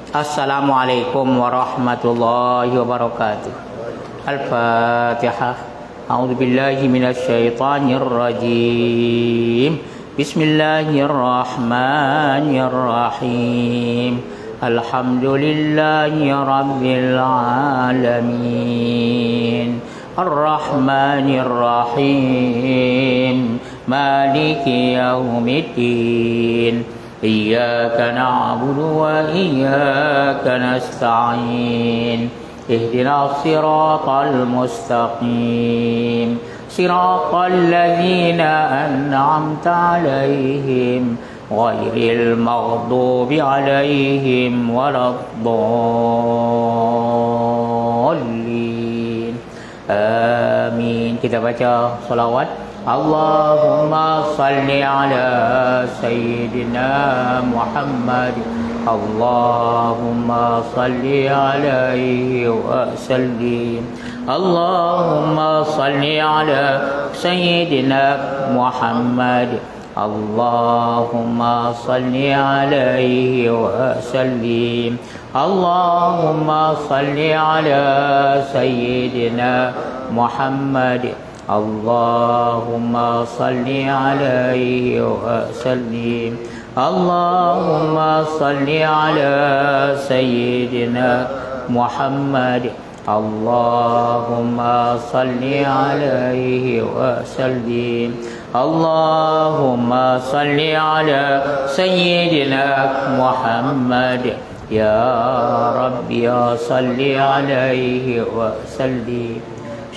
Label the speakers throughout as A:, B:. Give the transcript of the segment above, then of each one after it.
A: Assalamualaikum warahmatullahi wabarakatuh. Al-Fatihah. A'udzu billahi minasyaitonir rajim. Bismillahirrahmanirrahim. Alhamdulillahi rabbil alamin. Ar-Rahmanir Rahim. Maliki yaumiddin. Iyyaka na'budu wa iyyaka nasta'in. Ihdinas siratal mustaqim. Siratal ladzina an'amta 'alaihim ghairil maghdubi 'alaihim waladdallin. Amin. Kita baca salawat. Allahumma salli ala Sayyidina Muhammad. Allahumma salli alaihi wa sallim. Allahumma salli ala Sayyidina Muhammad. Allahumma salli alaihi wa sallim. Allahumma salli ala Sayyidina Muhammad. Allahumma salli alaihi wa sallim. Allahumma salli ala Sayyidina Muhammad. Allahumma salli alaihi wa sallim. Allahumma salli ala Sayyidina Muhammad. Ya Rabbi ya salli alaihi wa sallim.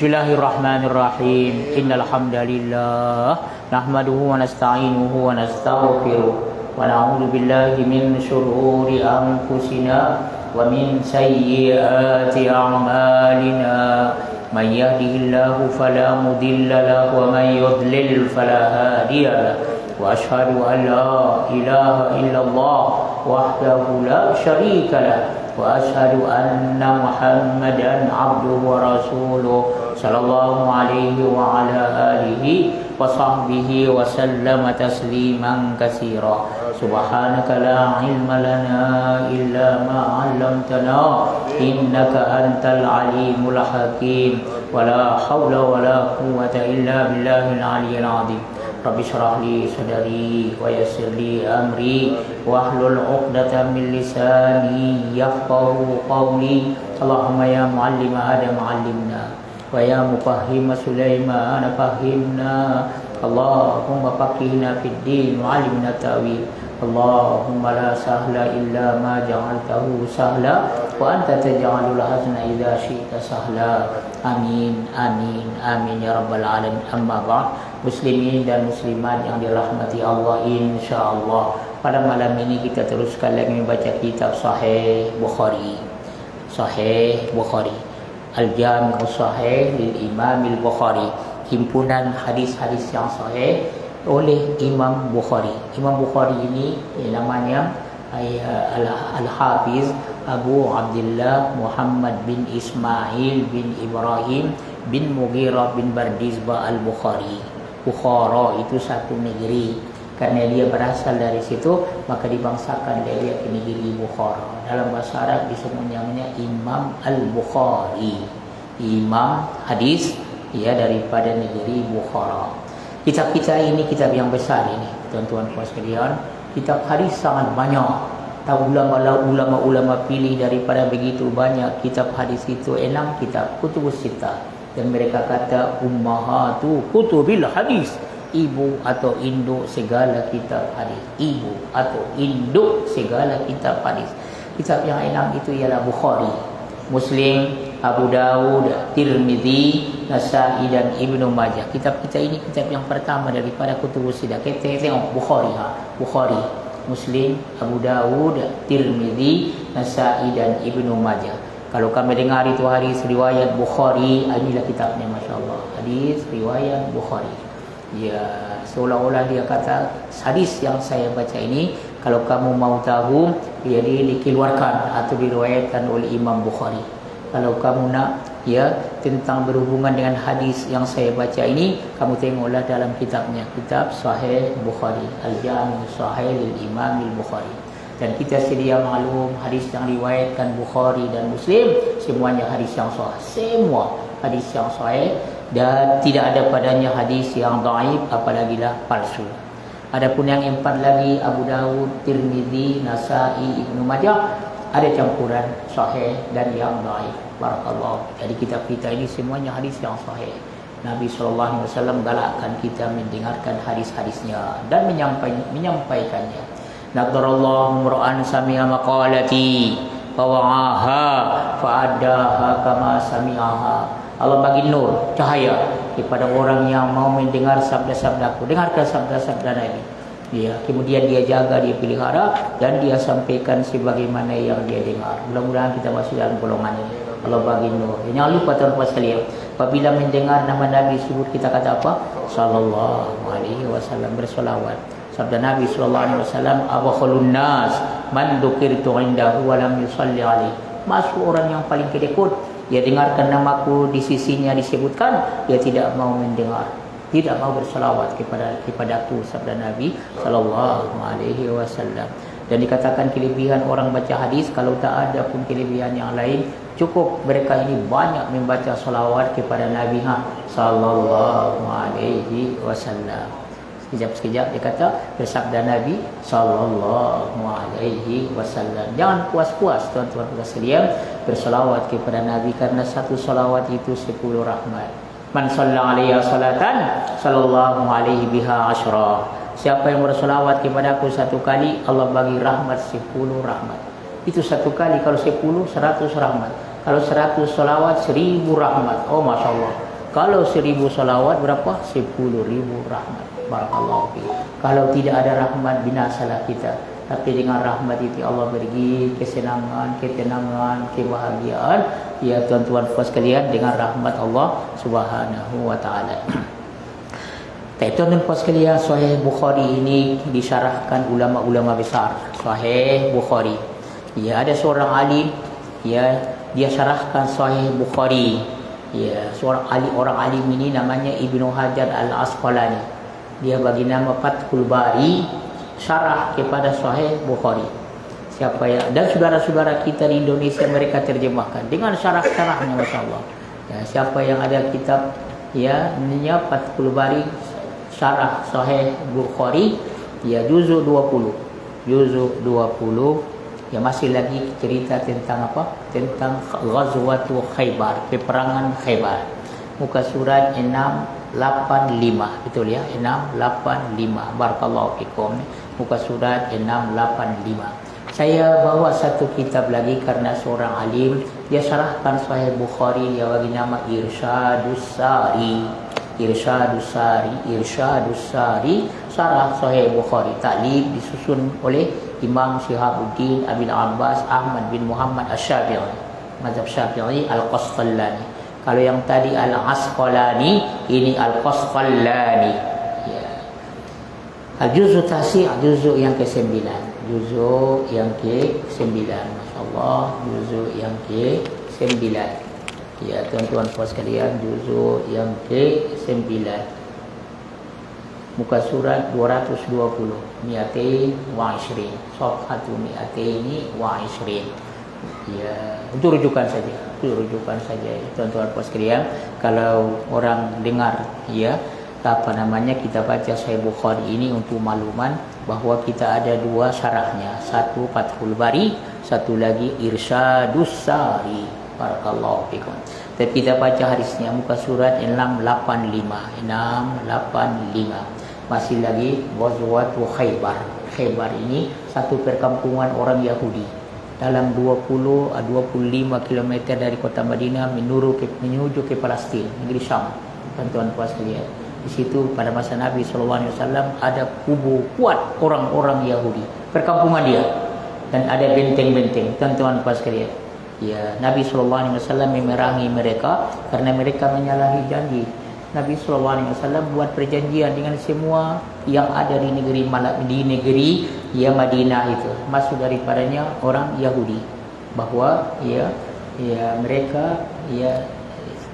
A: Bismillahirrahmanirrahim. Innal hamdalillah nahmaduhu wa nasta'inuhu wa nastaghfiruh wa na'udzu billahi min shururi anfusina wa min sayyiati a'malina. Man yahdihillahu fala mudilla lahu wa man yudlil fala hadiya lahu. Wa asyhadu an la ilaha illallah wahdahu la syarika lahu. Wa asyhadu anna Muhammadan abduhu wa rasuluh sallallahu alaihi wa ala alihi wa sahbihi wa sallama tasliman katsira. Subhanaka la ilma lana illa ma 'allamtana innaka antal alimul hakim. Wa la haula wa la quwwata illa billahil aliyyil azim. Rabbi shrah li sadri wa yassir li amri wahlul 'uqdatam min lisani yafqahu qawli. Allahumma ya muallima Adam 'allimna wa ya mufahhima Sulaiman fahhimna. Allahumma faqihna fid din wa 'allimna ta'wil. Allahumma la sahla illa ma ja'altahu sahla wa anta taj'alul hazna idza syi'ta sahla. Amin amin amin ya rabbal alamin. Amma ba'd. Muslimin dan muslimat yang dirahmati Allah, insyaallah pada malam ini kita teruskan lagi membaca kitab Sahih Bukhari. Sahih Bukhari, Al-Jami' As-Sahih lil Imam Al-Bukhari, himpunan hadis-hadis yang sahih oleh Imam Bukhari. Imam Bukhari ini namanya Al-Hafiz Abu Abdullah Muhammad bin Ismail bin Ibrahim bin Mughirah bin Bardizbah Al-Bukhari. Bukhara itu satu negeri. Karena dia berasal dari situ, maka dibangsakan dia ke negeri Bukhara. Dalam bahasa Arab disebut namanya Imam Al-Bukhari, imam hadis ya daripada negeri Bukhara. Kitab kita ini kitab yang besar ini, tuan-tuan puan sekalian. Kitab hadis sangat banyak. Tahu ulama-ulama pilih daripada begitu banyak kitab hadis itu 6 kitab kutubus sittah. Dan mereka kata ummahatu kutubil hadis, ibu atau induk segala kitab hadis. Ibu atau induk segala kitab hadis. Kitab yang 6 itu ialah Bukhari, Muslim, Abu Dawud, Tirmizi, Nasa'i dan Ibnu Majah. Kitab kita ini kitab yang pertama daripada kutubus sittah. Kita tengok Bukhari, Bukhari, Muslim, Abu Dawud, Tirmizi, Nasa'i dan Ibnu Majah. Kalau kami dengar itu hadis riwayat Bukhari, inilah kitabnya, masya-Allah. Hadis riwayat Bukhari. Ya, seolah-olah dia kata hadis yang saya baca ini, kalau kamu mau tahu, jadi dikeluarkan atau diriwayatkan oleh Imam Bukhari. Kalau kamu nak ya tentang berhubungan dengan hadis yang saya baca ini, kamu tengoklah dalam kitabnya, kitab Sahih Bukhari, Al-Jami' Sahih lil Imam Al-Bukhari. Dan kita sedia maklum hadis yang riwayatkan Bukhari dan Muslim semuanya hadis yang sahih. Semua hadis yang sahih dan tidak ada padanya hadis yang dhaif apalagi lah palsu. Adapun yang empat lagi Abu Dawud, Tirmizi, Nasa'i, Ibnu Majah ada campuran sahih dan yang dhaif. Barakallahu. Jadi kitab kita ini semuanya hadis yang sahih. Nabi SAW galakkan kita mendengarkan hadis-hadisnya dan menyampaikannya. Nadarallahu mur'an sami'a maqalati fawa'aha fa'addaha kama sami'aha. Allah bagi nur, cahaya kepada orang yang mau mendengar sabda-sabdaku. Dengarkan sabda-sabda Nabi. Ya, kemudian dia jaga, dia pelihara dan dia sampaikan sebagaimana yang dia dengar. Mudah-mudahan kita masuk dalam golongan ini. Allah bagi nur. Jangan lupa tuan-tuan sekalian, apabila mendengar nama Nabi sebut kita kata apa? Sallallahu alaihi wasallam, bersolawat. Sabda Nabi sallallahu alaihi wasallam, abkhulun nas man dzukirtu indahu wa lam yusalli alaihi. Masuk orang yang paling kedekut, dia dengarkan namaku di sisinya disebutkan, dia tidak mau mendengar, tidak mau bersolawat kepadaku, sabda Nabi sallallahu alaihi wasallam. Dan dikatakan kelebihan orang baca hadis, kalau tak ada pun kelebihan yang lain, cukup mereka ini banyak membaca salawat kepada Nabi sallallahu alaihi wasallam. Sekejap-sekejap dia kata bersabda Nabi sallallahu alaihi wasallam. Jangan puas-puas tuan-tuan sekalian berselawat kepada Nabi, karena satu selawat itu 10 rahmat. Man shalla alaihi salatan sallallahu alaihi biha asyra. Siapa yang berselawat kepada aku satu kali, Allah bagi rahmat 10 rahmat. Itu satu kali, kalau 10 100 rahmat. Kalau 100 selawat 1000 rahmat. Oh Masya Allah. Kalau 1000 selawat berapa? 10.000 rahmat. Barakallahu fiik. Kalau tidak ada rahmat, binasalah kita. Tapi dengan rahmat itu Allah beri kesenangan, ketenangan, kebahagiaan. Ya tuan-tuan sekalian, dengan rahmat Allah Subhanahu wa taala. Tuan-tuan sekalian, Sahih Bukhari ini disyarahkan ulama-ulama besar. Sahih Bukhari. Ya, ada seorang alim, ya, dia syarahkan Sahih Bukhari. Ya, orang alim ini namanya Ibnu Hajar Al-Asqalani. Dia bagi nama Fathul Bari, syarah kepada Sahih Bukhari. Siapa yang dan saudara-saudara kita di Indonesia mereka terjemahkan dengan syarah-syarahnya, masya-Allah. Ya, siapa yang ada kitab ya Fathul Bari syarah Sahih Bukhari, ya juzuk 20. Juzuk 20. Ya, masih lagi cerita tentang apa? Tentang Ghazwatul Khaybar, peperangan Khaybar. Muka surat 685, betul ya, 685. Barakallahu fikum. Muka surat 685. Saya bawa satu kitab lagi karena seorang alim dia syarahkan Sahih Bukhari, dia bagi nama Irsyadus Sari. Irsyadus Sari syarah Sahih Bukhari. Taklif disusun oleh Imam Syihabuddin Abil Abbas Ahmad bin Muhammad Asy-Syafi'i, mazhab Syafi'i Al-Qastallani. Kalau yang tadi Al-Asqalani, ini Al-Qastallani. Ya. Al-Juz'u Tasi', juzuk yang ke-9. Juzuk yang ke-9. Masya-Allah, juzuk yang ke-9. Ya, tuan-tuan sekalian, juzuk yang ke-9. Muka surat 220, mi'atain wa 20. Safhatu mi'ataini wa 20. Ya, itu rujukan saja. Tuan-tuan sekalian, kalau orang dengar ya kita baca Sahih Bukhari ini untuk makluman bahwa kita ada dua syarahnya, satu Fathul Bari, satu lagi Irsyadus Sari. Barakallahu fikum. Tapi kita baca hadisnya muka surat 685. Masih lagi Ghazwatul Khaybar. Khaybar ini satu perkampungan orang Yahudi dalam 20-25 km dari kota Madinah menuju ke Palestin, negeri Syam. Tuan-tuan sekalian, di situ pada masa Nabi SAW ada kubu kuat orang-orang Yahudi, perkampungan dia, dan ada benteng-benteng. Tuan-tuan sekalian, ya, Nabi SAW memerangi mereka karena mereka menyalahi janji. Nabi SAW buat perjanjian dengan semua yang ada di negeri ya Madinah itu, masuk daripadanya orang Yahudi, bahwa ya mereka ya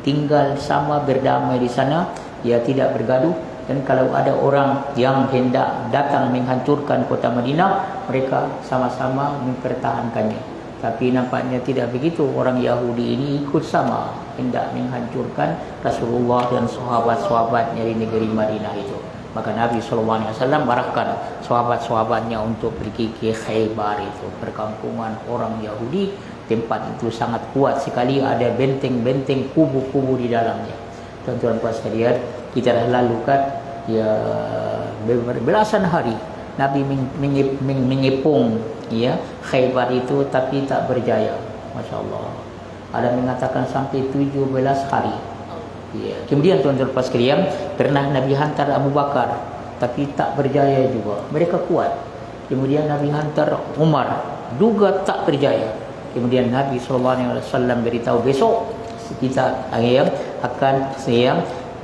A: tinggal sama, berdamai di sana, ya tidak bergaduh. Dan kalau ada orang yang hendak datang menghancurkan kota Madinah, mereka sama-sama mempertahankannya. Tapi nampaknya tidak begitu. Orang Yahudi ini ikut sama hendak menghancurkan Rasulullah dan sahabat-sahabatnya di negeri Madinah itu. Maka Nabi SAW arahkan sahabat-sahabatnya untuk pergi ke Khaybar itu, perkampungan orang Yahudi. Tempat itu sangat kuat sekali, ada benteng-benteng, kubu-kubu di dalamnya. Tuan-tuan puan sekalian, kita dah lalukan ya belasan hari Nabi mengepung ya Khaybar itu, tapi tak berjaya. Masya Allah. Ada mengatakan sampai 17 hari. Ya. Kemudian tuan-tuan puan sekalian, pernah Nabi hantar Abu Bakar, tapi tak berjaya juga. Mereka kuat. Kemudian Nabi hantar Umar, juga tak berjaya. Kemudian Nabi SAW beritahu, besok kita akan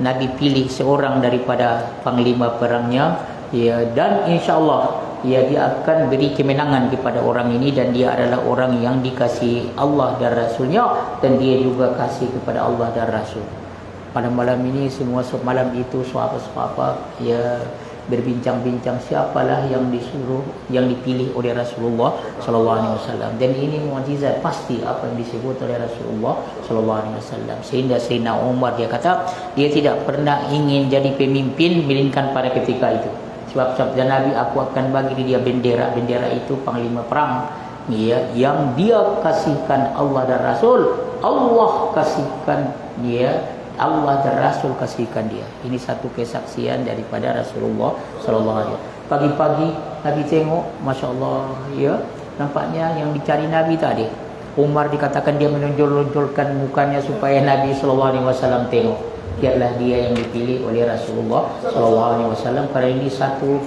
A: Nabi pilih seorang daripada panglima perangnya, ya, dan insya-Allah ya, dia akan beri kemenangan kepada orang ini, dan dia adalah orang yang dikasihi Allah dan Rasulnya, dan dia juga kasih kepada Allah dan Rasul. Pada malam ini semua malam itu sahabat-sahabat ya berbincang-bincang siapalah yang disuruh, yang dipilih oleh Rasulullah SAW. Dan ini mukjizat pasti apa yang disebut oleh Rasulullah SAW. Sehingga Sayyidina Umar dia kata dia tidak pernah ingin jadi pemimpin melainkan pada ketika itu. Sebab sabda Nabi, aku akan bagi dia bendera. Bendera itu panglima perang ya, yang dia kasihkan Allah dan Rasul. Allah kasihkan dia, Allah dan Rasul kasihkan dia. Ini satu kesaksian daripada Rasulullah SAW. Pagi-pagi Nabi tengok, Masya Allah ya, nampaknya yang dicari Nabi tadi. Umar dikatakan dia menonjol-nonjolkan mukanya supaya Nabi SAW tengok. Biarlah dia yang dipilih oleh Rasulullah SAW. Karena ini satu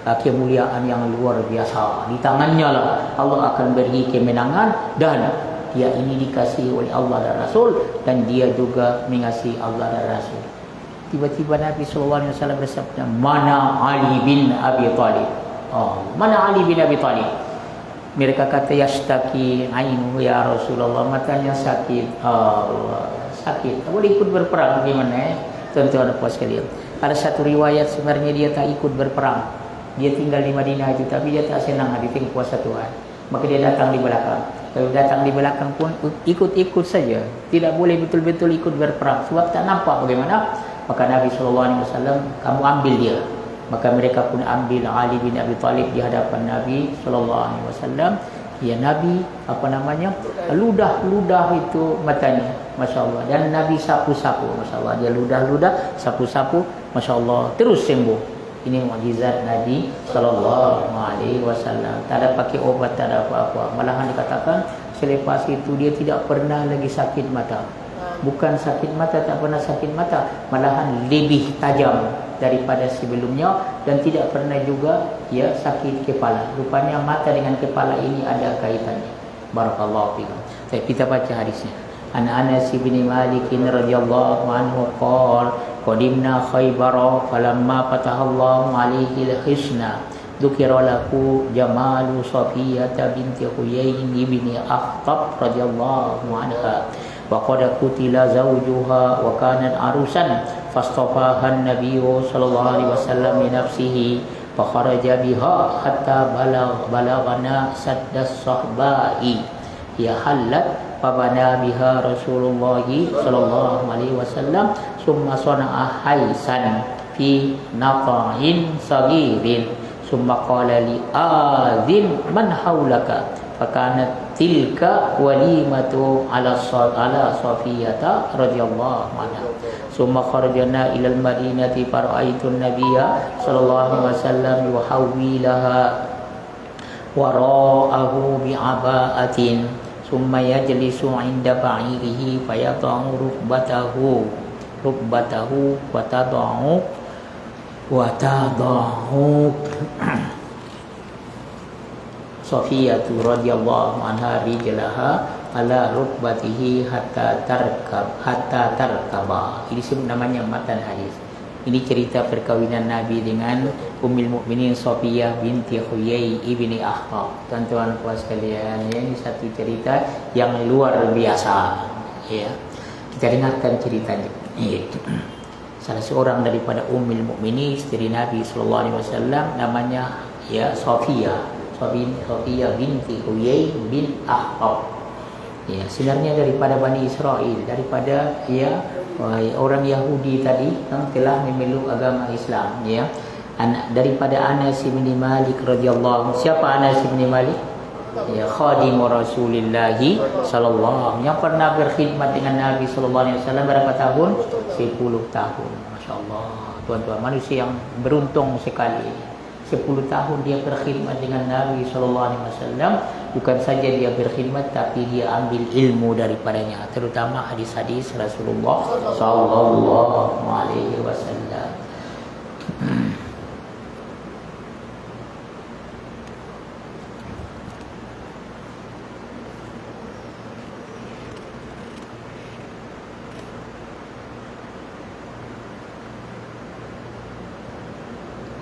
A: kemuliaan yang luar biasa. Di tangannya lah Allah akan beri kemenangan, dan dia ini dikasihi oleh Allah dan Rasul, dan dia juga mengasihi Allah dan Rasul. Tiba-tiba Nabi SAW bersabda, mana Ali bin Abi Talib? Mana Ali bin Abi Talib? Mereka kata, yashtaki ainu ya Rasulullah, matanya sakit. Sakit. Tak boleh ikut berperang. Bagaimana tuan-tuan dan puan sekalian? Ada satu riwayat sebenarnya dia tak ikut berperang. Dia tinggal di Madinah itu, tapi dia tak senang di tengah puasa Tuhan. Maka dia datang di belakang. Kalau datang di belakang pun ikut-ikut saja. Tidak boleh betul-betul ikut berperang, sebab tak nampak bagaimana. Maka Nabi SAW, kamu ambil dia. Maka mereka pun ambil Ali bin Abi Talib di hadapan Nabi SAW. Ya, Nabi ludah-ludah itu matanya, Masya Allah. Dan Nabi sapu-sapu, Masya Allah. Dia ludah-ludah, sapu-sapu, Masya Allah, terus sembuh. Ini mukjizat Nabi SAW. Tak ada pakai obat, tak ada apa-apa. Malahan dikatakan selepas itu dia tidak pernah lagi sakit mata. Bukan sakit mata, tak pernah sakit mata, malahan lebih tajam daripada sebelumnya, dan tidak pernah juga ya sakit kepala. Rupanya mata dengan kepala ini ada kaitannya. Barakallahu fikum. Kita baca hadisnya. An Anas bin Malik radhiyallahu anhu qala qadimna Khaybar falamma fatahallahu alaihi al-hisna dzukira lahu jamalu Safiyah binti Huyai bin Akhtab radhiyallahu anha wa qad qutila zawjuha wa kanat arusan fastafaha an-nabiy sallallahu alaihi wasallam min nafsihi fa kharaja biha hatta balagana saddas sahbai ya halat fabana biha Rasulullah sallallahu alaihi wasallam summa sana'a haisan fi naqa'in sagirin summa qala li adzin man haulaka fakanat tilka walimatu ala Safiyata radhiyallahu anha summa kharajna ila al-madinati fara'aitun nabiyya sallallahu alaihi wasallam yuhawwilaha wara'ahu bi'aba'atin summa yajlisu 'inda ba'irihi fayata'u rukbatahu wa tada'u Safiyatu radhiyallahu anha rijlaha ala rukbatihi hatta tarkaba. Ini disebut namanya matan hadis. Ini cerita perkawinan Nabi dengan Ummul Mukminin Safiyah binti Huyai ibni Akhtab. Tuan-tuan puan sekalian, ini satu cerita yang luar biasa. Ya, kita dengarkan ceritanya. Salah seorang daripada Ummul Mukminin istri Nabi sallallahu alaihi wasallam namanya ya Safiyah binti Huyai bin Akhtab. Ya, sebenarnya daripada Bani Israel, daripada orang Yahudi tadi yang telah memeluk agama Islam, ya. Daripada Anas bin Malik radhiyallahu. Siapa Anas bin Malik? Ya, khadim Rasulullah sallallahu, yang pernah berkhidmat dengan Nabi sallallahu alaihi wasallam berapa tahun? 10 tahun. Masya-Allah. Tuan-tuan, manusia yang beruntung sekali. 10 tahun dia berkhidmat dengan Nabi sallallahu alaihi wasallam. Bukan saja dia berkhidmat, tapi dia ambil ilmu daripadanya, terutama hadis-hadis Rasulullah sallallahu alaihi wasallam.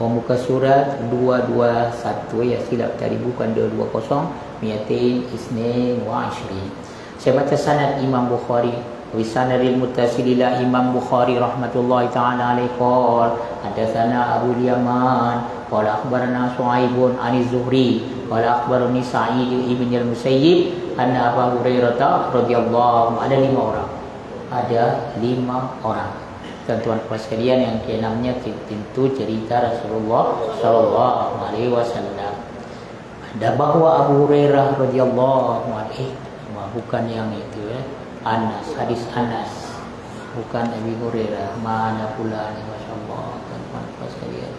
A: Muka surat 221, ya, silap tadi, bukan 220, miatin isnin wa ashrin. Saya baca sanad Imam Bukhari. Wisanadil muttasilila Imam Bukhari rahmatullahi ta'ala alaihi qala hadatsana Abu Yaman qala akhbarana Shu'aibun an Zuhri qala akhbarani Sa'id ibn al-Musayyib anna Abu Hurairah radhiyallahu anhu. Ada 5 orang. Ada 5 orang. Tuan-tuan sekalian, yang keenamnya tentu cerita Rasulullah sallallahu alaihi wasallam. Ada bahwa Abu Hurairah radhiyallahu anhu, bukan yang itu, ya. Anas, hadis Anas, bukan Abi Hurairah. Mana pula ni, masyaallah, tuan-tuan sekalian.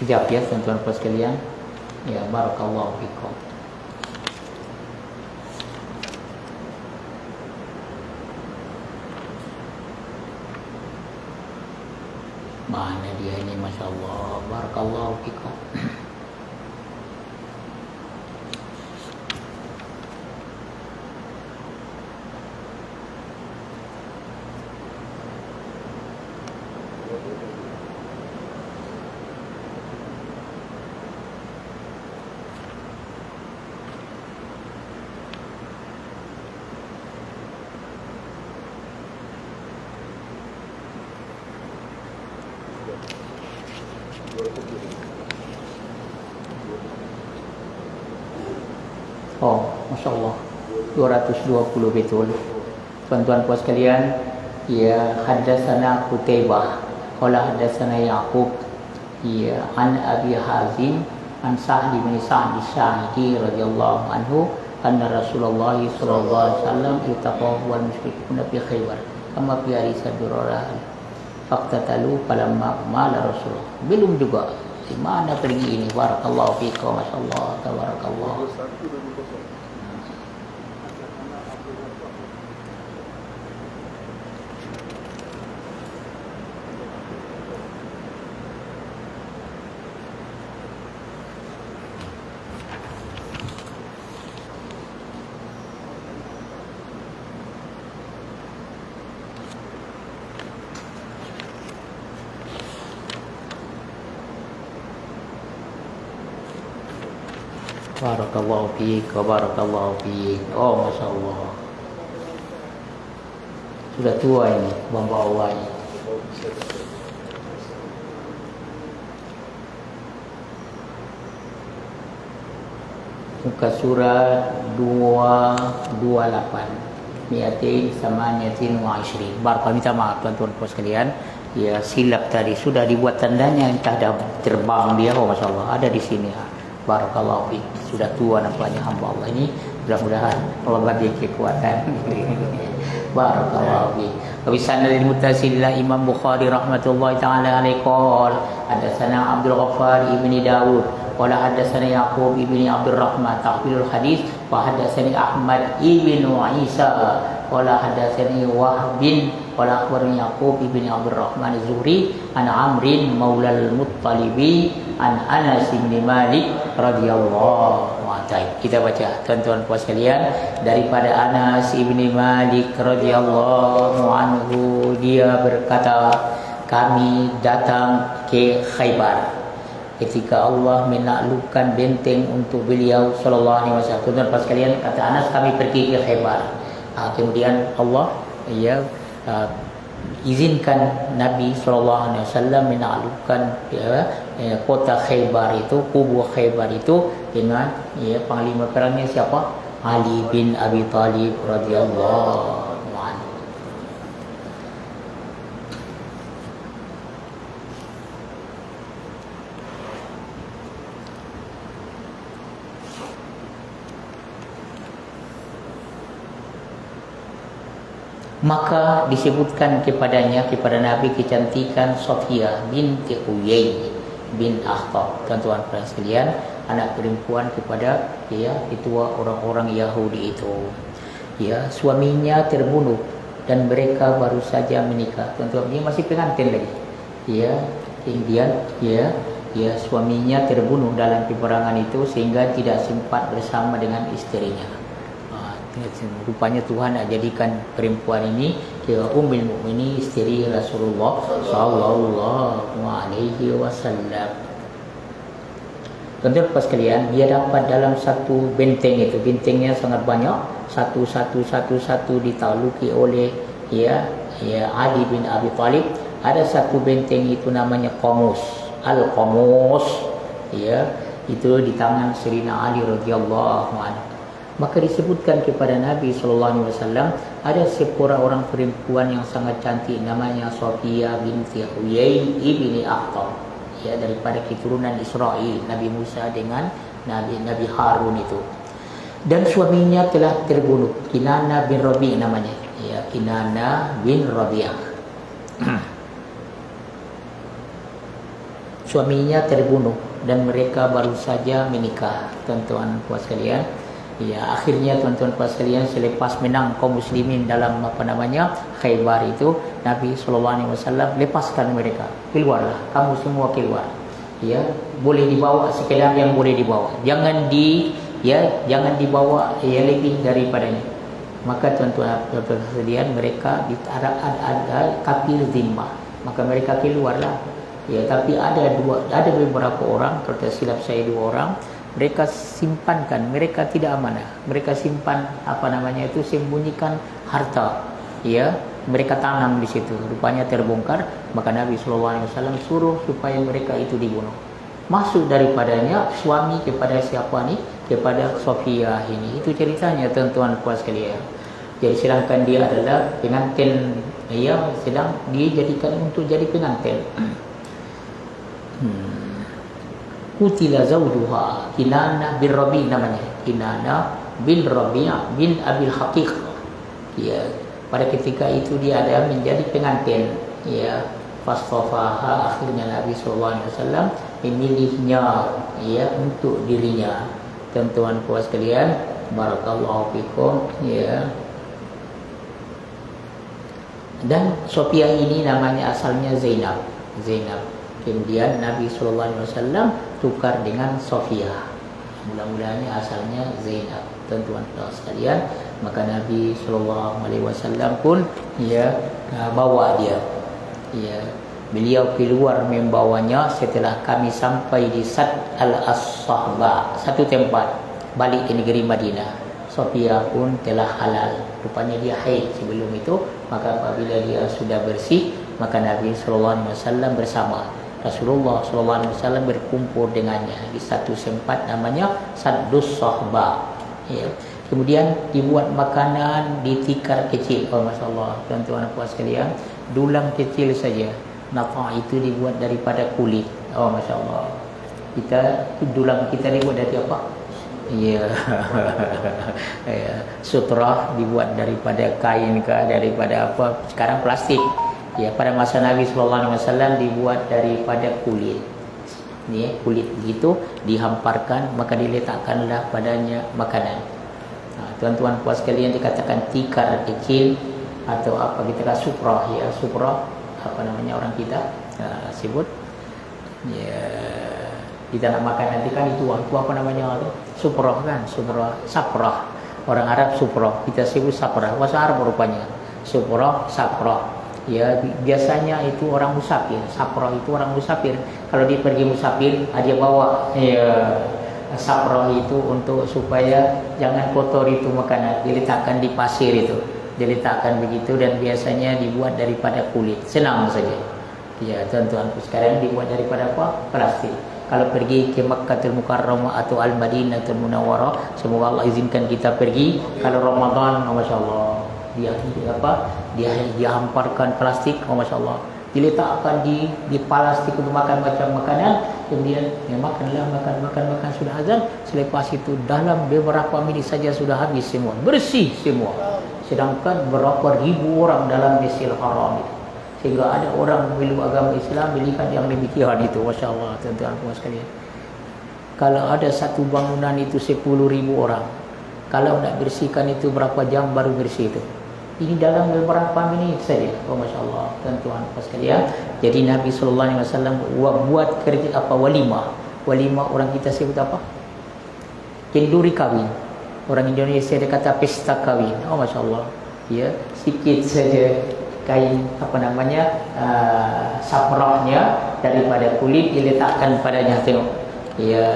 A: Sekejap, ya, tuan-tuan sekalian. Ya, barakallahu fikum. Mana dia ini, masyaallah, barakallahu fikum. Oh, masyaallah, 220 betul. Tuan-tuan puas sekalian, ya, hadatsana Qutaibah qala hadatsana Yaqub, ya, an Abi Hazim an Sa'd bin Sa'd as-Sa'idi radhiyallahu anhu anna Rasulullah sallallahu alaihi wasallam iltaqahu wal musyrikuna fi Khaybar kama fi hadits Durrah faqtatalu falamma mala Rasulullah. Belum juga di mana pergi ini. Barakallahu fikum, masyaallah, tabarakallah. Barakallahu fiik wa barakallahu fiik. Oh, masyaallah. Sudah tua ini, bawa ini. Muka surat 228, miatin samaniatin wa ishrin. Barakallahu, minta maaf tuan-tuan sekalian. Ya, silap tadi sudah dibuat tandanya, entah dah terbang dia. Oh, masyaallah, ada di sini. Barakallahu fiik. Sudah tua nampaknya hamba Allah ini. Mudah-mudahan Allah bagi kekuatan. Barakallahu fiik. Wa sanadil muttasilillah Imam Bukhari rahmatullahi taala alaihi qala hadatsana Abdul Ghaffar ibni Daud qala hadatsana Yaqub ibni Abdul Rahman tahwilul hadis wa hadatsani Ahmad ibni Isa qala hadatsani Wahb bin qala akhbarani Yaqub ibni Abdul Rahman az-Zuhri an Amrin maula al-Muttalibi an Anas bin Malik radhiyallahu anhu. Baik, kita baca tuan-tuan puan sekalian daripada Anas ibni Malik radhiyallahu anhu, dia berkata, kami datang ke Khaybar ketika Allah menaklukkan benteng untuk beliau sallallahu alaihi wasallam. Tuan-tuan puan sekalian, kata Anas, kami pergi ke Khaybar. Kemudian Allah izinkan Nabi SAW menaklukkan kota Khaybar itu, kubu Khaybar itu dengan panglima perangnya siapa? Ali bin Abi Talib radhiyallahu anhu. Maka disebutkan kepadanya, kepada Nabi, kecantikan Sofia binti Huyai bin Akhtab. Tuan-tuan sekalian, anak perempuan kepada ketua orang-orang Yahudi itu. Suaminya terbunuh dan mereka baru saja menikah. Tuan-tuan, dia masih pengantin lagi. Kemudian suaminya terbunuh dalam peperangan itu sehingga tidak sempat bersama dengan isterinya. Rupanya Tuhan nak jadikan perempuan ini Ummul Mukminin, isteri Rasulullah sallallahu alaihi wasallam. Tuan-tuan sekalian, dia dapat dalam satu benteng itu, bentengnya sangat banyak, satu ditaluki oleh Ali bin Abi Talib. Ada satu benteng itu namanya Qamus, Al-Qamus, itu di tangan Sayyidina Ali radhiyallahu anhu. Maka disebutkan kepada Nabi SAW, ada seorang orang perempuan yang sangat cantik, namanya Sofia binti Huyai ibni Akhtab, daripada keturunan Israel, Nabi Musa dengan Nabi Harun itu. Dan suaminya telah terbunuh, Kinana bin Rabi' namanya, Kinana bin Rabi'. Suaminya terbunuh dan mereka baru saja menikah. Tuan-tuan puan sekalian, akhirnya tuan-tuan puan sekalian, selepas menang kaum muslimin dalam Khaybar itu, Nabi SAW lepaskan mereka, keluarlah, kamu semua keluar. Boleh dibawa sekedar yang boleh dibawa, jangan dibawa lebih daripadanya. Maka tuan-tuan sekalian, mereka ada kafir zimmah, maka mereka keluarlah. Tapi ada beberapa orang, kalau tak silap saya 2 orang, mereka simpankan, mereka tidak amanah, mereka simpan sembunyikan harta, mereka tanam di situ. Rupanya terbongkar, maka Nabi SAW suruh supaya mereka itu dibunuh. Masuk daripadanya suami kepada siapa ni? Kepada Sofia ini. Itu ceritanya tuan-tuan puan sekalian. Jadi sedangkan dia adalah pengantin, sedang dia jadikan untuk jadi pengantin. Kutila zawjuha, Kinana bin Rabi' namanya, Kinana bin Rabi' bin Abil Haqiq. Pada ketika itu dia ada menjadi pengantin. Fastafaha, akhirnya Nabi SAW memilihnya untuk dirinya. Tuan-tuan puan sekalian, barakallahu fikum. Dan Sofia ini namanya asalnya Zainab. Kemudian Nabi SAW tukar dengan Sofia. Mula-mulanya asalnya Zainab. Tuan-tuan sekalian, maka Nabi SAW pun bawa dia. Beliau keluar membawanya setelah kami sampai di Sad al-As-Sahba, satu tempat balik ke negeri Madinah. Sofia pun telah halal. Rupanya dia haid sebelum itu. Maka apabila dia sudah bersih, maka Nabi SAW bersama Rasulullah SAW berkumpul dengannya di satu tempat namanya Saddus Sahba. Kemudian dibuat makanan di tikar kecil. Masya Allah, tuan-tuan puan sekalian, dulang kecil saja. Nata itu dibuat daripada kulit. Masya Allah. Dulang kita dibuat dari apa? Sutra dibuat daripada kain ke, daripada apa? Sekarang plastik. Pada masa Nabi SAW dibuat daripada kulit. Kulit begitu dihamparkan, maka diletakkanlah padanya makanan. Tuan-tuan puan sekalian, dikatakan tikar kecil atau apa kita kata supra, supra apa namanya orang kita sebut. Kita nak makan nanti kan itu apa namanya tu? suprah kan, suprah, saprah. Orang Arab suprah, kita sebut saprah. Bahasa Arab rupanya. Suprah, saprah. Ya, biasanya itu orang musafir. Saprah itu orang musafir. Kalau dia pergi musafir, dia bawa ya saprah itu untuk supaya jangan kotor itu makanan. Diletakkan di pasir itu. Diletakkan begitu dan biasanya dibuat daripada kulit. Senang saja. Ya, tuan-tuan, sekarang dibuat daripada apa? Plastik. Kalau pergi ke Makkahul Mukarramah atau Al-Madinatul Munawwarah, semoga Allah izinkan kita pergi. Kalau Ramadan, masya-Allah, dia hamparkan plastik, masya-Allah. Diletakkan di plastik untuk makan macam makanan, kemudian makanlah makan sudah azan, selepas itu dalam beberapa minit saja sudah habis semua, bersih semua. Sedangkan berapa ribu orang dalam Masjidil Haram itu. Sehingga ada orang memeluk agama Islam melihat yang demikian itu. Masya Allah, tuan-tuan puan sekalian. Kalau ada satu bangunan itu 10.000 orang, kalau nak bersihkan itu berapa jam baru bersih itu? Ini dalam beberapa minit saja. Oh, Masya Allah, tuan-tuan puan sekalian. Jadi Nabi SAW buat kerja apa? Walimah. Walimah orang kita sebut apa? Kenduri kawin. Orang Indonesia dia kata pesta kawin. Oh, Masya Allah. Ya, sikit saja kain saprahnya daripada kulit diletakkan padanya, tengok ya.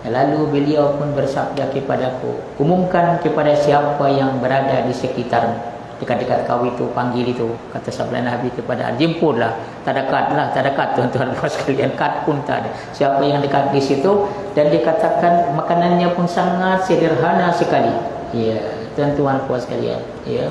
A: Lalu beliau pun bersabda kepadaku, umumkan kepada siapa yang berada di sekitar dekat-dekat kau itu, panggil itu, kata sabda Nabi kepada, jemputlah, tak dekat tuan-tuan sekalian, kad pun tak ada, siapa yang dekat di situ. Dan dikatakan makanannya pun sangat sederhana sekali, ya tuan-tuan sekalian, ya.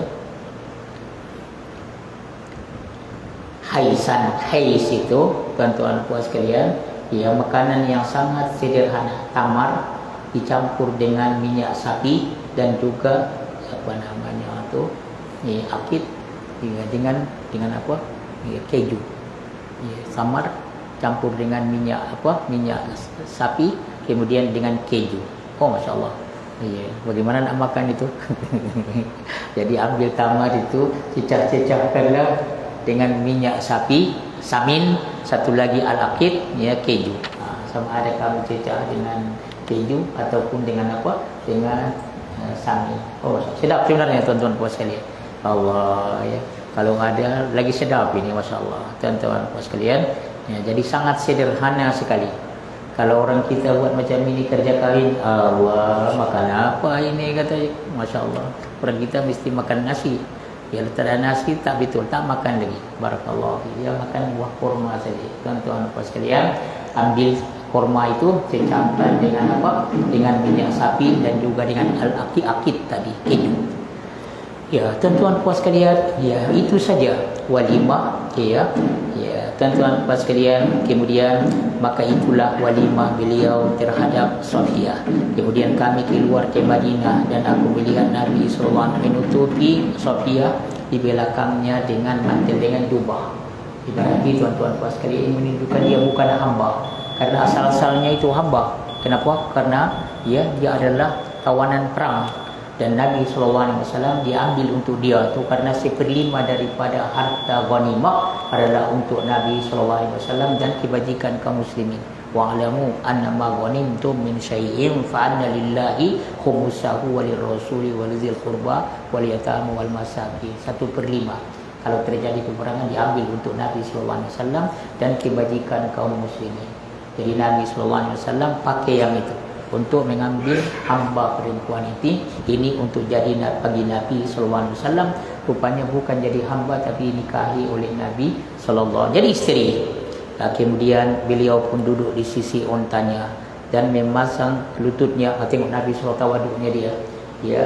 A: Hais itu tuan-tuan puan sekalian, ya, makanan yang sangat sederhana, tamar dicampur dengan minyak sapi dan juga akid dengan apa? Ya, keju. Ya, samar campur dengan minyak sapi, kemudian dengan keju. Oh, Masya Allah. Ya, bagaimana nak makan itu? Jadi ambil tamar itu, cecah-cecahkanlah dengan minyak sapi, samin, satu lagi al-aqid, ya, keju. Sama ada kamu cecah dengan keju ataupun dengan apa? Dengan samin. Oh, sedap sebenarnya tuan-tuan puan sekalian. Allah, ya. Kalau ada lagi sedap ini, Masya Allah, tuan-tuan puan sekalian. Ya, jadi sangat sederhana sekali. Kalau orang kita buat macam ini kerja kawin, Allah, makan apa ini kata, Masya Allah. Orang kita mesti makan nasi. Ya, tak ada nasi tak betul, tak makan lagi. Barakallah. Dia makan buah kurma saja. Tuan-tuan puan sekalian, ambil kurma itu cecahkan dengan apa? Dengan minyak sapi dan juga dengan al-aqid tadi, keju. Ya, tuan-tuan puan sekalian, ya itu saja walimah, ya. Ya, tuan-tuan puan sekalian, kemudian maka itulah walimah beliau terhadap Sofia. Kemudian kami keluar ke Madinah dan aku melihat Nabi SAW menutupi Sofia di belakangnya dengan mantel, dengan jubah. Nabi, tuan-tuan puan sekalian, ini menunjukkan dia bukan hamba. Karena asal-asalnya itu hamba. Kenapa? Karena dia adalah tawanan perang. Dan Nabi SAW diambil untuk dia itu karena 1/5 daripada harta ghanimah adalah untuk Nabi SAW dan kebajikan kaum muslimin. Wa'lamu annama ghanimtum min syai'in fa'anna lillahi khumsahu walirrasuli walizil qurba wal yatama wal masakin. 1/5 kalau terjadi peperangan diambil untuk Nabi SAW dan kebajikan kaum muslimin. Jadi Nabi SAW pakai yang itu untuk mengambil hamba perempuan ini untuk jadi bagi Nabi SAW. Rupanya bukan jadi hamba tapi nikahi oleh Nabi SAW, jadi isteri. Kemudian beliau pun duduk di sisi ontanya dan memasang lututnya. Tengok Nabi SAW tawaduknya dia, ya,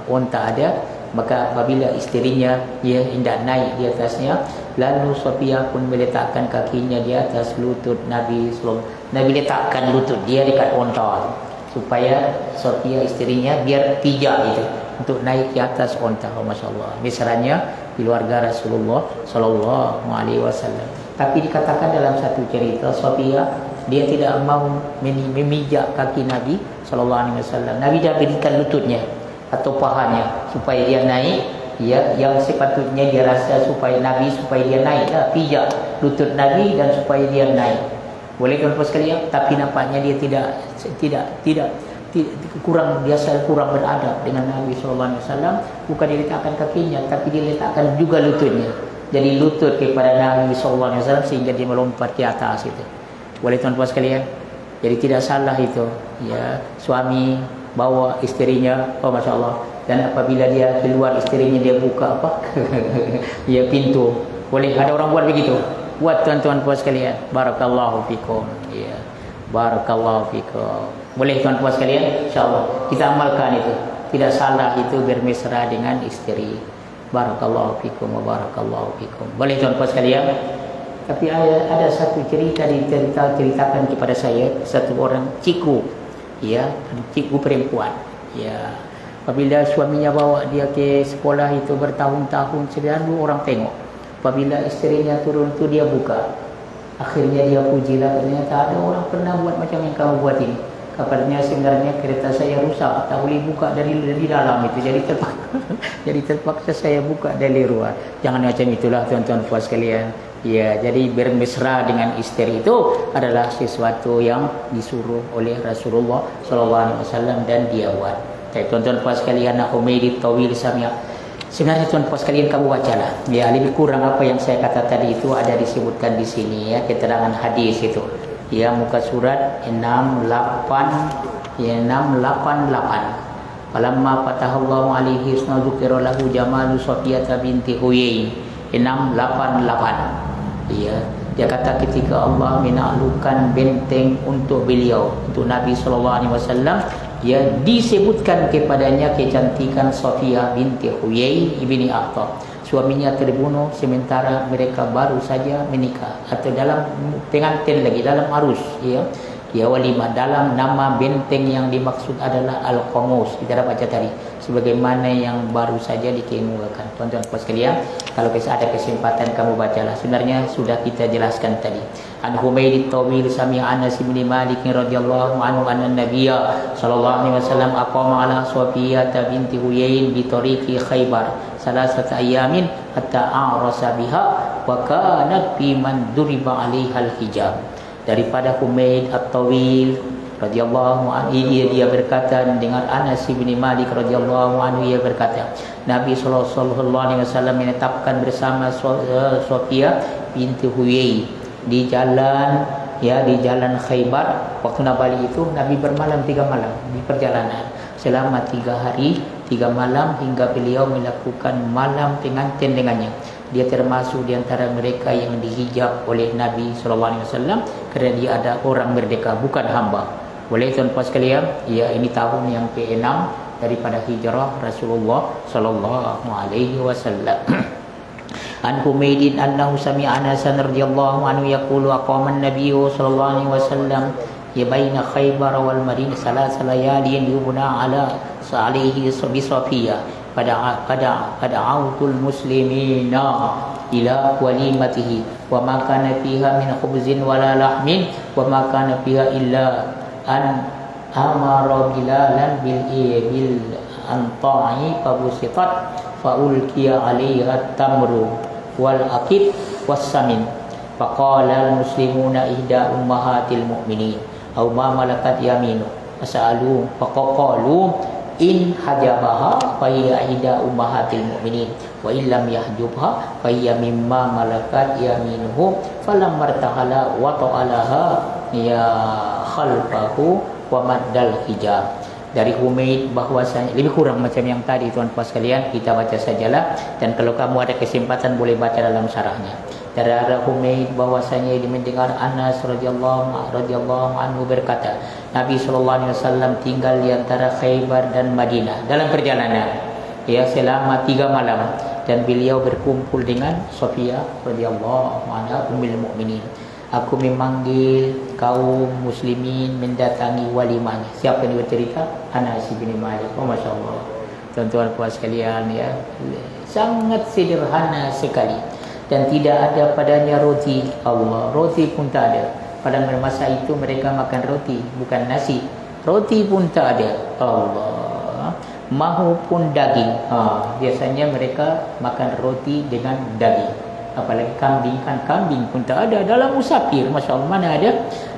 A: onta ada. Maka apabila isterinya dia hendak naik di atasnya, lalu Sofia pun meletakkan kakinya di atas lutut Nabi SAW. Nabi letakkan lutut dia dekat onta supaya Sofia isterinya biar pijak itu untuk naik ke atas onta. Oh, Masya Allah, mesranya keluarga Rasulullah SAW. Tapi dikatakan dalam satu cerita, Sofia dia tidak mau memijak kaki Nabi SAW. Nabi dah berikan lututnya atau pahanya supaya dia naik, ya, yang sepatutnya dia rasa supaya Nabi supaya dia naik lah, pijak lutut Nabi dan supaya dia naik. Boleh tuan-tuan sekalian, tapi nampaknya dia tidak kurang biasa, kurang beradab dengan Nabi SAW, bukan diletakkan kakinya, tapi diletakkan juga lututnya. Jadi lutut kepada Nabi SAW sehingga dia melompat ke atas itu. Boleh tuan-tuan sekalian? Jadi tidak salah itu. Ya, suami bawa istrinya, oh masya Allah. Dan apabila dia keluar, istrinya dia buka apa? Ya, pintu. Boleh ada orang buat begitu? Buat tuan-tuan puan sekalian. Barakallahu fikum. Ya. Barakallahu fikum. Boleh tuan-tuan sekalian? Insyaallah kita amalkan itu. Tidak salah itu bermesra dengan istri. Barakallahu fikum wa barakallahu fikum. Boleh tuan-tuan sekalian? Tapi ada satu cerita ceritakan kepada saya, satu orang ciku, ya, ciku perempuan, ya. Apabila suaminya bawa dia ke sekolah itu bertahun-tahun, selalu orang tengok. Apabila istrinya turun tu dia buka. Akhirnya dia pujilah, ternyata ada orang pernah buat macam yang kamu buat ini. Kabarnya sebenarnya kereta saya rusak, tak boleh buka dari dalam itu, jadi terpaksa saya buka dari luar. Jangan macam itulah tuan-tuan puan sekalian. Ya, jadi bermesra dengan istri itu adalah sesuatu yang disuruh oleh Rasulullah SAW dan dia buat. Jadi tuan-tuan puan sekalian, Humaid Tawil Samia. Sebenarnya tuan-tuan sekalian kamu bacalah. Ya, lebih kurang apa yang saya kata tadi itu ada disebutkan di sini ya, keterangan hadis itu. Ya, muka surat 688. Falamma fatahallahu alaihi husna dzukira lahu jamalu Safiyah binti Huyai. 688. Ya, dia kata ketika Allah menaklukkan benteng untuk beliau, untuk Nabi SAW, ya, disebutkan kepadanya kecantikan Safiyah binti Huyai ibni Akhtab. Suaminya terbunuh sementara mereka baru saja menikah, atau dalam pengantin lagi, dalam arus, ya. Ya, walimah. Dalam nama benteng yang dimaksud adalah Al-Qamus. Kita dah baca tadi, sebagaimana yang baru saja dikemukakan. Tuan-tuan puan sekalian, kalau ada kesempatan kamu bacalah. Sebenarnya sudah kita jelaskan tadi. An Humaid Tawil Sami'a Anas bin Malik radhiyallahu anhu anna Nabiyya sallallahu alaihi wasallam aqama ala Safiyah binti Huyai bi tariqi Khaybar salasata ayamin hatta a'rasa biha wa kanat fi man duriba 'alaiha al-hijab. Daripada Humaid At-Tawil radhiyallahu anhu, dia berkata dengan Anas bin Malik radhiyallahu anhu, ia berkata Nabi sallallahu alaihi wasallam menetapkan bersama Safiyah binti Huyai di jalan, ya, di jalan Khaybar. Waktu Nabi itu Nabi bermalam 3 malam di perjalanan selama 3 hari 3 malam hingga beliau melakukan malam pengantin dengannya. Dia termasuk di antara mereka yang dihijab oleh Nabi SAW kerana dia ada orang merdeka, bukan hamba. Boleh tuan-tuan sekalian? Ya, ini tahun yang ke-6 daripada hijrah Rasulullah sallallahu alaihi wasallam. An Humaidin annahu sami'a Anasan radhiyallahu anhu yaqulu aqama an-nabiy sallallahu alaihi wasallam ya baina Khaybar wal Madinah salasa layalin yubna ala salihi bi Safiyah pada autul muslimina ila walimatihi wa ma kana fiha min khubzin wala lahmin wa ma kana fiha illa an amara bilalan bil anta'i fabusitat faulkiya 'alaiha tamru wal aqid was samin faqala al muslimuna ihda ummahatil mu'minin aw ma malakat yaminu fasalu faqalu in hajabaha fa hiya ihda ummahatil mu'minin wa illam yahjubha fa hiya mimma malakat yaminuhu falam martahala wa ta'alaha ya khalfahu wa maddal hijab. Dari Humaid bahwasanya lebih kurang macam yang tadi tuan-tuan sekalian, kita baca sajalah, dan kalau kamu ada kesempatan boleh baca dalam syarahnya. Dari Humaid bahwasanya dia mendengar Anas radhiyallahu anhu berkata, Nabi SAW tinggal di antara Khaybar dan Madinah dalam perjalanan, ya, selama 3 malam, dan beliau berkumpul dengan Safiyah radhiyallahu anha ummul mukminin. Aku memanggil kaum muslimin mendatangi walimahnya. Siapa yang bercerita? Anas bin Malik. Oh, masya Allah. Tuan-tuan puan sekalian, ya, sangat sederhana sekali. Dan tidak ada padanya roti. Allah, roti pun tak ada. Pada masa itu mereka makan roti, bukan nasi. Roti pun tak ada. Allah. Mahu pun daging. Biasanya mereka makan roti dengan daging. apalagi kambing, kan kambing pun tak ada dalam musafir. Masya Allah, mana ada.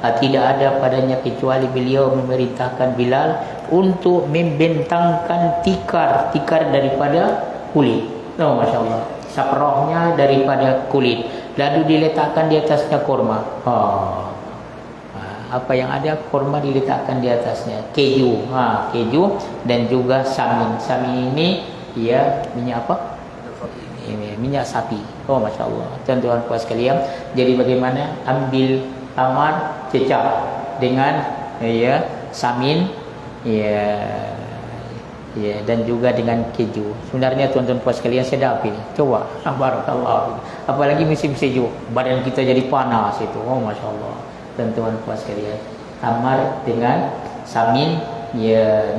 A: Tidak ada padanya kecuali beliau memerintahkan Bilal untuk membentangkan tikar daripada kulit. Masya Allah, saprohnya daripada kulit, lalu diletakkan di atasnya kurma. Apa yang ada, kurma diletakkan di atasnya, keju, keju dan juga samin. Samin ini ya minyak apa? Minyak sapi. Masya Allah, tuan-tuan puas sekalian. Jadi bagaimana? Ambil tamar, cecah dengan samin, dan juga dengan keju. Sebenarnya tuan-tuan puas sekalian sedap ini. Coba, barakallah. Apalagi musim sejuk, badan kita jadi panas itu. Masya Allah, tuan-tuan puas sekalian. Tamar dengan samin,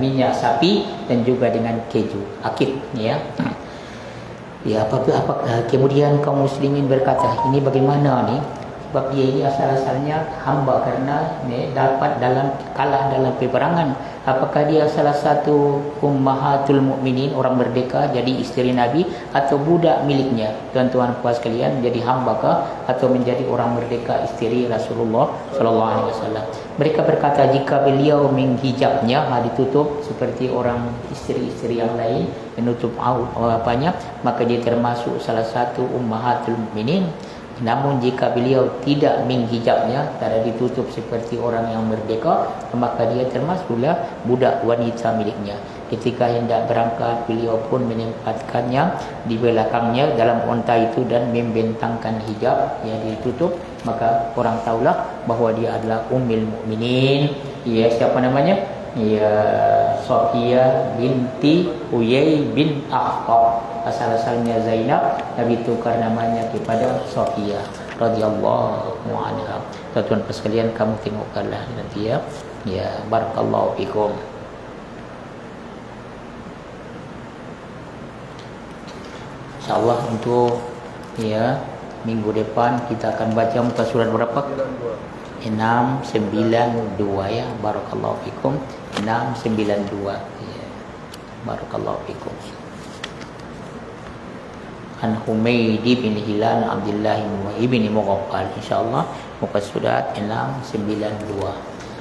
A: minyak sapi dan juga dengan keju. Akid, kemudian kaum muslimin berkata, ini bagaimana ni? Sebab dia ini asal-asalnya hamba karena dapat kalah dalam peperangan. Apakah dia salah satu ummahatul mukminin, orang merdeka, jadi isteri Nabi, atau budak miliknya? Tuan-tuan puas sekalian, jadi hamba kah atau menjadi orang merdeka, isteri Rasulullah sallallahu alaihi wasallam? Mereka berkata, jika beliau menghijabnya, ditutup seperti orang isteri-isteri yang lain, menutup apanya, maka dia termasuk salah satu ummahatul mukminin. Namun jika beliau tidak menghijabnya, tidak ditutup seperti orang yang merdeka, maka dia termasuklah budak wanita miliknya. Ketika hendak berangkat, beliau pun menempatkannya di belakangnya dalam unta itu dan membentangkan hijab yang ditutup. Maka orang tahulah bahawa dia adalah Ummul Mukminin. Siapa namanya? Sofia binti Huyai bin Akhtab. Asal-asalnya Zainab, Nabi tukar namanya kepada Sofia radhiyallahu anha. Tuan-tuan sekalian, kamu tengokkanlah nanti ya. Barakallahu fikum. InsyaAllah untuk minggu depan kita akan baca muka surat berapa? 692 ya. Barakallahu fikum. 692 ya. Barakallahu fikum. An Humaydi bin Hilal Abdullah bin Mughaffal. InsyaAllah muka surat 692.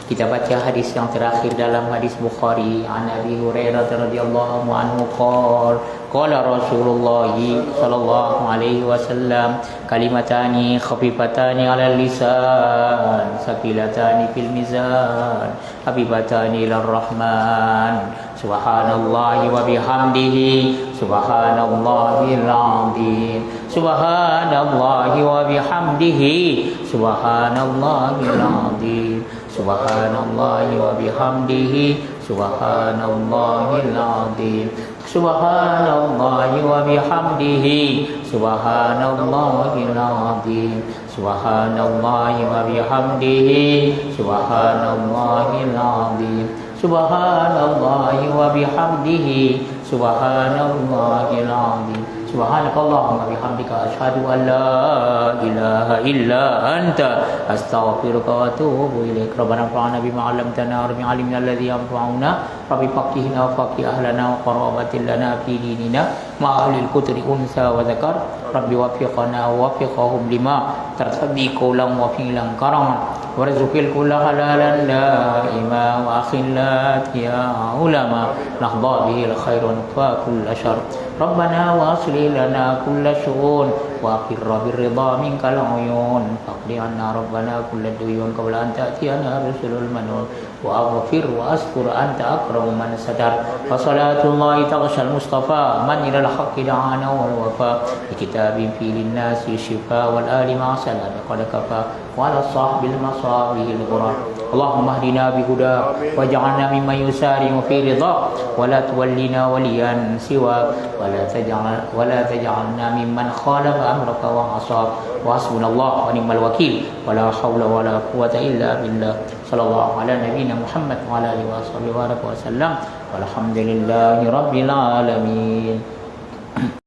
A: Kita baca hadis yang terakhir dalam hadis Bukhari. An Abi Hurairah radhiyallahu anhu qala Rasulullah sallallahu alaihi wasallam, kalimatani khafifatani 'alal lisan, saqilatani fil mizan, habibatani ilar rahman, subhanallahi wa bihamdihi, subhanallahil azim, subhanallahi wa bihamdihi, subhanallahil azim, subhanallahi wa bihamdihi, subhanallahil azim, subhanallahi wa bihamdihi, subhanallahil azim, subhanallahi wa bihamdihi, subhanallahil azim, subhanallahi wa bihamdihi, subhanallahil azim. Subhanakallahumma bihamdika asyhadu an la ilaha illa anta astaghfiruka wa atubu ilaik. Rabbana fa'alna bima 'allamtana wa alimna alladhi yanfa'una rabbi faqihna wa faqih ahlana wa qarabatil lana fi dinina ma ahlil kutri unsa wa zakar rabbi wafiqna wa wafiqahum lima tartadi qawlan wa fi'lan karaman warzuqil kulla halalan daima wa akhillat ya ulama nahdha bihil khairun fa kull syarr. Rabbana wa aslih lana kulla syu'un wa aqirra birridha minkal uyun faqdi anna rabbana kulla duyun qabla an ta'tiyana rusulul manun wa aghfir wa askur anta akramu man sadar wa salatullahi taghshal mustafa man ilal haqqi da'ana wal wafa bi kitabin fi linnasi shifa wal ali ma salama qad kafa wa ala sahbil masabihil ghurab. Allahumma hdina bihuda waj'alna mimman yusari'u fi ridha wa la tuwallina waliyan siwa wa la taj'alna mimman khalafa amraka wa asab wa hasbunallahu wa ni'mal wakil wa la hawla wa la quwwata illa billah. Sallallahu ala nabiyyina Muhammad wa ala alihi wa sahbihi wa sallam walhamdulillahi rabbil alamin.